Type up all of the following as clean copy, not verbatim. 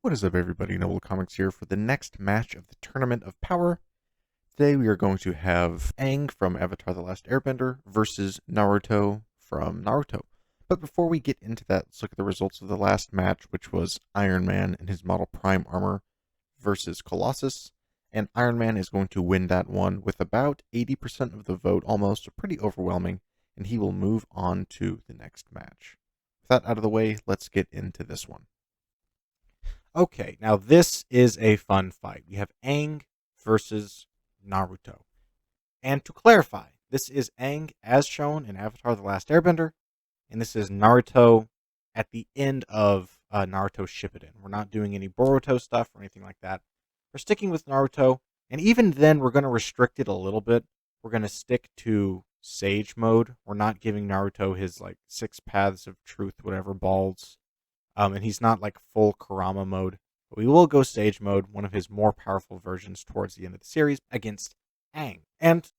What is up, everybody? Noble Comics here for the next match of the Tournament of Power. Today we are going to have Aang from Avatar The Last Airbender versus Naruto from Naruto. But before we get into that, let's look at the results of the last match, which was Iron Man in his model Prime Armor versus Colossus. And Iron Man is going to win that one with about 80% of the vote, almost, so pretty overwhelming, and he will move on to the next match. With that out of the way, let's get into this one. Okay, now this is a fun fight. We have Aang versus Naruto. And to clarify, this is Aang as shown in Avatar The Last Airbender, and this is Naruto at the end of Naruto Shippuden. We're not doing any Boruto stuff or anything like that. We're sticking with Naruto, and even then, we're going to restrict it a little bit. We're going to stick to Sage mode. We're not giving Naruto his like 6 paths of truth, whatever balls, and he's not like full Kurama mode. But we will go Sage mode, one of his more powerful versions towards the end of the series against Aang. And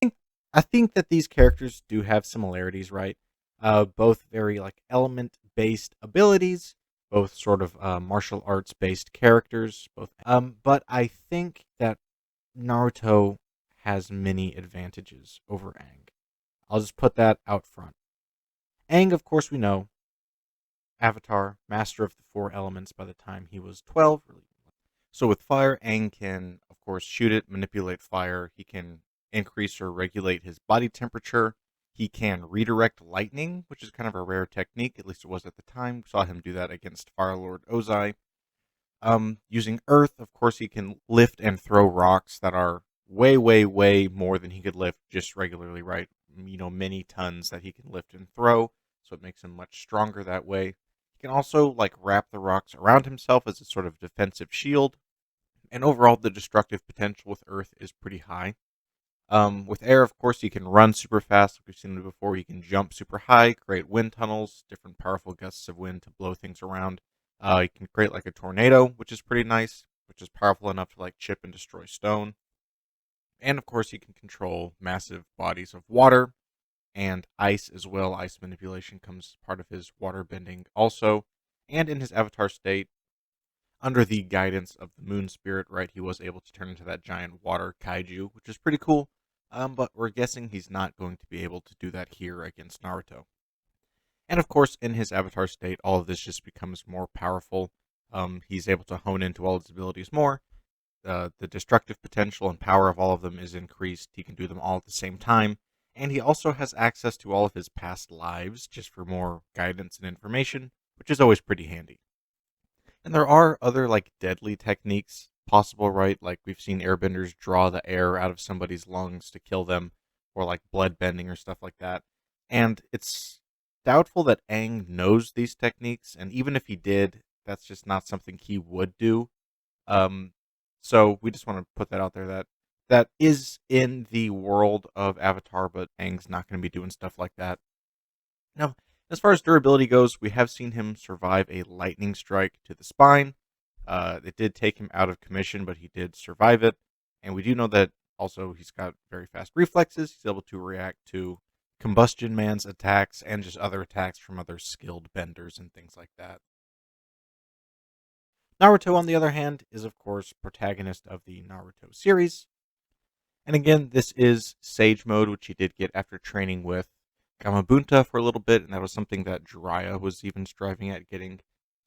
I think that these characters do have similarities, right? Both very like element based abilities, both sort of martial arts based characters. Both, but I think that Naruto has many advantages over Aang. I'll just put that out front. Aang, of course, we know, Avatar, master of the 4 elements by the time he was 12. So with fire, Aang can, of course, shoot it, manipulate fire. He can increase or regulate his body temperature. He can redirect lightning, which is kind of a rare technique, at least it was at the time. We saw him do that against Fire Lord Ozai. Using earth, of course, he can lift and throw rocks that are way, way, way more than he could lift just regularly, right? Many tons that he can lift and throw. So it makes him much stronger that way. He can also like wrap the rocks around himself as a sort of defensive shield. And overall, the destructive potential with earth is pretty high. With air, of course, he can run super fast. Like we've seen before, he can jump super high, create wind tunnels, different powerful gusts of wind to blow things around. He can create like a tornado, which is pretty nice, which is powerful enough to like chip and destroy stone. And of course, he can control massive bodies of water and ice as well. Ice manipulation comes part of his water bending also. And in his avatar state, under the guidance of the moon spirit, right, he was able to turn into that giant water kaiju, which is pretty cool. But we're guessing he's not going to be able to do that here against Naruto. And of course, in his avatar state, all of this just becomes more powerful. He's able to hone into all his abilities more. The destructive potential and power of all of them is increased. He can do them all at the same time. And he also has access to all of his past lives just for more guidance and information, which is always pretty handy. And there are other like deadly techniques possible, right? Like we've seen airbenders draw the air out of somebody's lungs to kill them, or like blood bending or stuff like that. And it's doubtful that Aang knows these techniques, and even if he did, that's just not something he would do. Um, so we just want to put that out there that that is in the world of Avatar, but Aang's not going to be doing stuff like that. Now, as far as durability goes, we have seen him survive a lightning strike to the spine. It did take him out of commission, but he did survive it. And we do know that also he's got very fast reflexes. He's able to react to Combustion Man's attacks and just other attacks from other skilled benders and things like that. Naruto, on the other hand, is of course protagonist of the Naruto series. And again, this is Sage mode, which he did get after training with Gamabunta for a little bit, and that was something that Jiraiya was even striving at getting,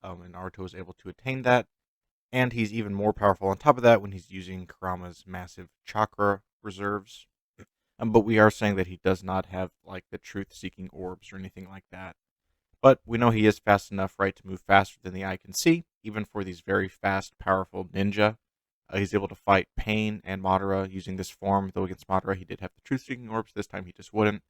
and Naruto was able to attain that. And he's even more powerful on top of that when he's using Kurama's massive chakra reserves. But we are saying that he does not have like the truth-seeking orbs or anything like that. But we know he is fast enough, right, to move faster than the eye can see, even for these very fast, powerful ninja. He's able to fight Pain and Madara using this form, though against Madara he did have the truth-seeking orbs. This time he just wouldn't.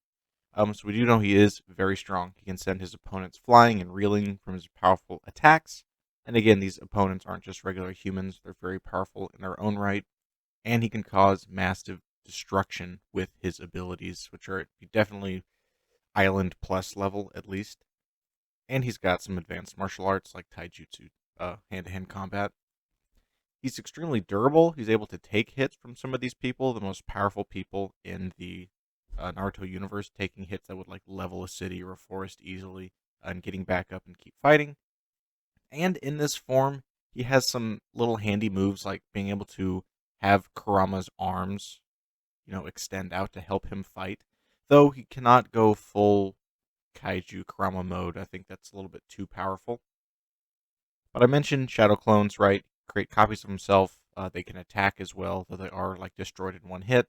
So we do know he is very strong. He can send his opponents flying and reeling from his powerful attacks. And again, these opponents aren't just regular humans. They're very powerful in their own right. And he can cause massive destruction with his abilities, which are definitely Island Plus level at least. And he's got some advanced martial arts like Taijutsu, hand-to-hand combat. He's extremely durable. He's able to take hits from some of these people, the most powerful people in the Naruto universe, taking hits that would like level a city or a forest easily and getting back up and keep fighting. And in this form, He has some little handy moves like being able to have Kurama's arms, extend out to help him fight. Though he cannot go full Kaiju Kurama mode. I think that's a little bit too powerful. But I mentioned Shadow Clones, right? Create copies of himself. They can attack as well, though they are like destroyed in one hit.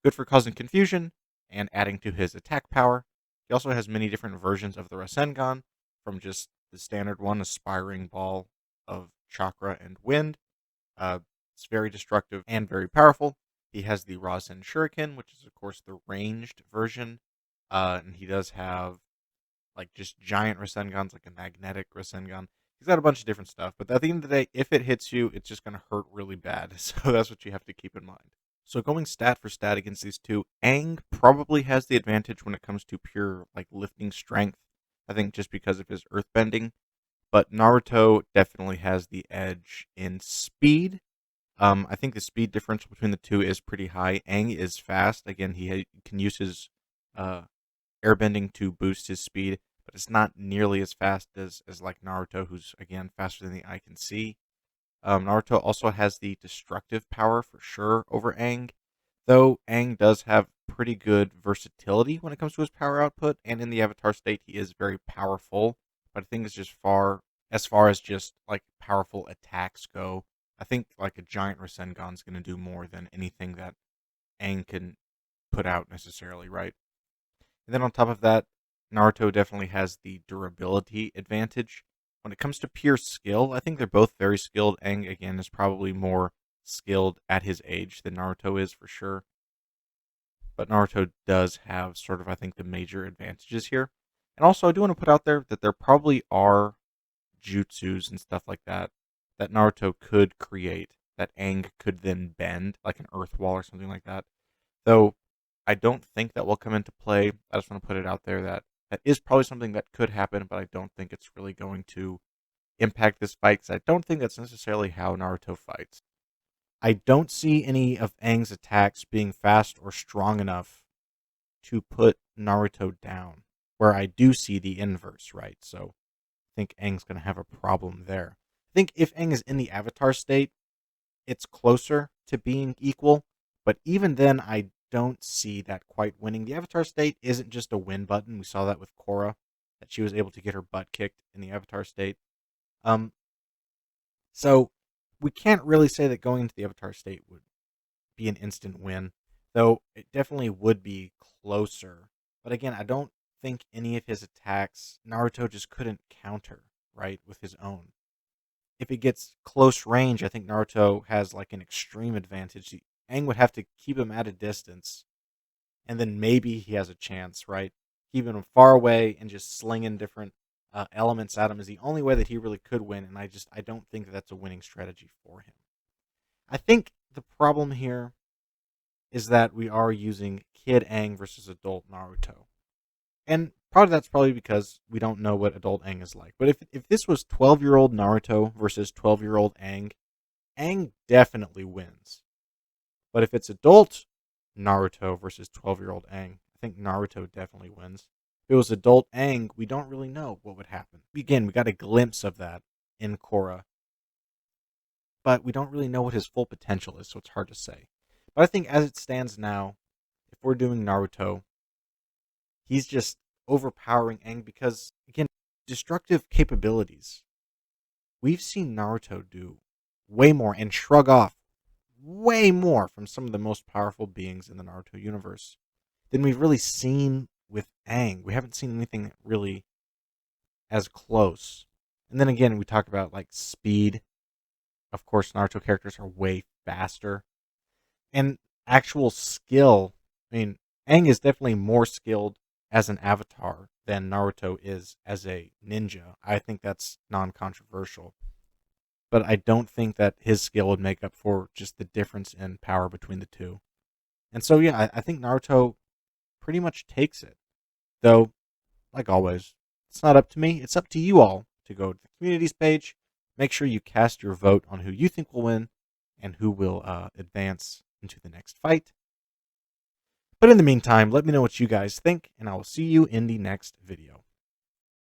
Good for causing confusion and adding to his attack power. He also has many different versions of the Rasengan, from just the standard one, aspiring ball of chakra and wind. It's very destructive and very powerful. He has the Rasen Shuriken, which is of course the ranged version, and he does have like just giant Rasengans, like a magnetic Rasengan. He's got a bunch of different stuff, but at the end of the day, if it hits you, it's just going to hurt really bad. So that's what you have to keep in mind. So going stat for stat against these two, Aang probably has the advantage when it comes to pure like lifting strength. I think just because of his earthbending, but Naruto definitely has the edge in speed. I think the speed differential between the two is pretty high. Aang is fast. Again, he can use his uh, airbending to boost his speed, but it's not nearly as fast as like Naruto, who's again faster than the eye can see. Naruto also has the destructive power for sure over Aang, though Aang does have pretty good versatility when it comes to his power output, and in the Avatar state, he is very powerful. But I think it's just as far as just like powerful attacks go. I think like a giant Rasengan is going to do more than anything that Aang can put out necessarily, right? And then on top of that, Naruto definitely has the durability advantage. When it comes to pure skill, I think they're both very skilled. Aang, again, is probably more skilled at his age than Naruto is for sure. But Naruto does have sort of, I think, the major advantages here. And also, I do want to put out there that there probably are jutsus and stuff like that that Naruto could create that Aang could then bend, like an earth wall or something like that. Though I don't think that will come into play. I just want to put it out there that that is probably something that could happen, but I don't think it's really going to impact this fight because I don't think that's necessarily how Naruto fights. I don't see any of Aang's attacks being fast or strong enough to put Naruto down, where I do see the inverse, right? So I think Aang's going to have a problem there. I think if Aang is in the Avatar state, it's closer to being equal, but even then, I don't see that quite winning. The Avatar state isn't just a win button. We saw that with Korra, that she was able to get her butt kicked in the Avatar state. Um, so we can't really say that going into the Avatar state would be an instant win, though it definitely would be closer. But again, I don't think any of his attacks Naruto just couldn't counter, right, with his own. If it gets close range, I think Naruto has like an extreme advantage. Aang would have to keep him at a distance, and then maybe he has a chance, right? Keeping him far away and just slinging different elements at him is the only way that he really could win, and I don't think that that's a winning strategy for him. I think the problem here is that we are using Kid Aang versus adult Naruto. And part of that's probably because we don't know what adult Aang is like. But if this was 12-year-old Naruto versus 12-year-old Aang, Aang definitely wins. But if it's adult Naruto versus 12-year-old Aang, I think Naruto definitely wins. If it was adult Aang, we don't really know what would happen. Again, we got a glimpse of that in Korra, but we don't really know what his full potential is, so it's hard to say. But I think as it stands now, if we're doing Naruto, he's just overpowering Aang because, again, destructive capabilities. We've seen Naruto do way more and shrug off way more from some of the most powerful beings in the Naruto universe than we've really seen with Aang. We haven't seen anything really as close. And then again, we talk about like speed. Of course, Naruto characters are way faster. And actual skill. I mean, Aang is definitely more skilled as an avatar than Naruto is as a ninja. I think that's non-controversial. But I don't think that his skill would make up for just the difference in power between the two. And so, yeah, I think Naruto pretty much takes it. Though, like always, it's not up to me. It's up to you all to go to the communities page. Make sure you cast your vote on who you think will win and who will advance into the next fight. But in the meantime, let me know what you guys think, and I will see you in the next video.